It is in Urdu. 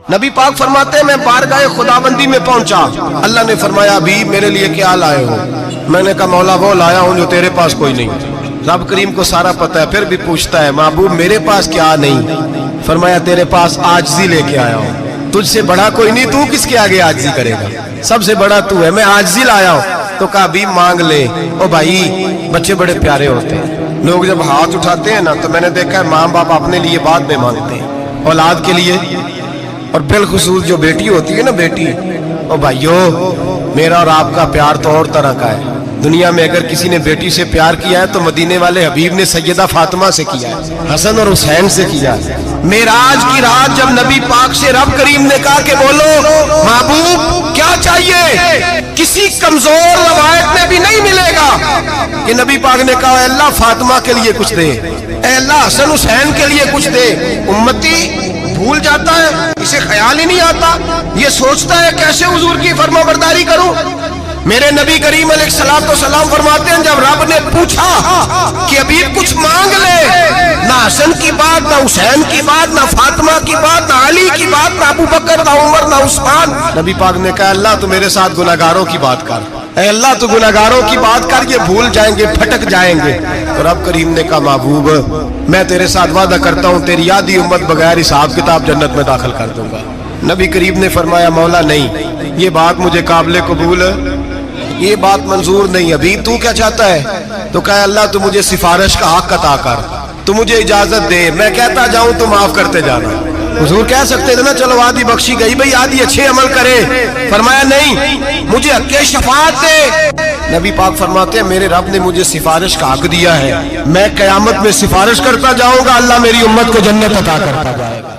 نبی پاک فرماتے ہیں میں بارگاہ خداوندی میں پہنچا، اللہ نے فرمایا ابھی میرے لیے کیا لائے ہو؟ میں نے کہا مولا وہ لایا ہوں جو تیرے پاس کوئی نہیں۔ رب کریم کو سارا پتہ ہے، پھر بھی پوچھتا ہے محبوب میرے پاس کیا نہیں؟ فرمایا تیرے پاس عاجزی لے کے آیا ہوں، تجھ سے بڑا کوئی نہیں، تو کس کے آگے عاجزی کرے گا؟ سب سے بڑا تو ہے، میں عاجزی لایا ہوں۔ تو کہا ابھی مانگ لے۔ او بھائی بچے بڑے پیارے ہوتے ہیں، لوگ جب ہاتھ اٹھاتے ہیں نا تو میں نے دیکھا ہے ماں باپ اپنے لیے بعد میں مانگتے ہیں، اولاد کے لیے، اور بالخصوص جو بیٹی ہوتی ہے نا بیٹی، او بھائیو میرا اور آپ کا پیار تو اور طرح کا ہے۔ دنیا میں اگر کسی نے بیٹی سے پیار کیا ہے تو مدینے والے حبیب نے سیدہ فاطمہ سے کیا ہے، حسن اور حسین سے کیا ہے۔ معراج کی رات جب نبی پاک سے رب کریم نے کہا کہ بولو محبوب کیا چاہیے، کسی کمزور روایت میں بھی نہیں ملے گا کہ نبی پاک نے کہا اے اللہ فاطمہ کے لیے کچھ دے، اے اللہ حسن حسین کے لیے کچھ دے۔ امتی بھول جاتا ہے، اسے خیال ہی نہیں آتا، یہ سوچتا ہے کیسے حضور کی فرما برداری کروں۔ میرے نبی کریم علیہ السلام فرماتے ہیں جب رب نے پوچھا کہ ابھی کچھ مانگ لے، نہ حسن کی بات، نہ حسین کی بات، نہ فاطمہ کی بات، نہ علی کی بات، نہ ابو بکر، نہ عمر، نہ عثمان، نبی پاک نے کہا اللہ تو میرے ساتھ گناہگاروں کی بات کر، اے اللہ تو گناہگاروں کی بات کر، یہ بھول جائیں گے، پھٹک جائیں گے۔ تو رب کریم نے کہا محبوب میں تیرے ساتھ وعدہ کرتا ہوں تیری آدھی امت بغیر حساب کتاب جنت میں داخل کر دوں گا۔ نبی کریم نے فرمایا مولا نہیں، یہ بات مجھے قابل قبول، یہ بات منظور نہیں، ابھی تو کیا چاہتا ہے؟ تو کہا اللہ تو مجھے سفارش کا حق عطا کر، تو مجھے اجازت دے، میں کہتا جاؤں تو معاف کرتے جانا۔ حضور کہہ سکتے تھے نا چلو آدھی بخشی گئی بھئی آدھی اچھے عمل کرے، فرمایا نہیں مجھے حق شفاعت دے۔ نبی پاک فرماتے ہیں میرے رب نے مجھے سفارش کا حق دیا ہے، میں قیامت میں سفارش کرتا جاؤں گا، اللہ میری امت کو جنت عطا کرتا جائے گا۔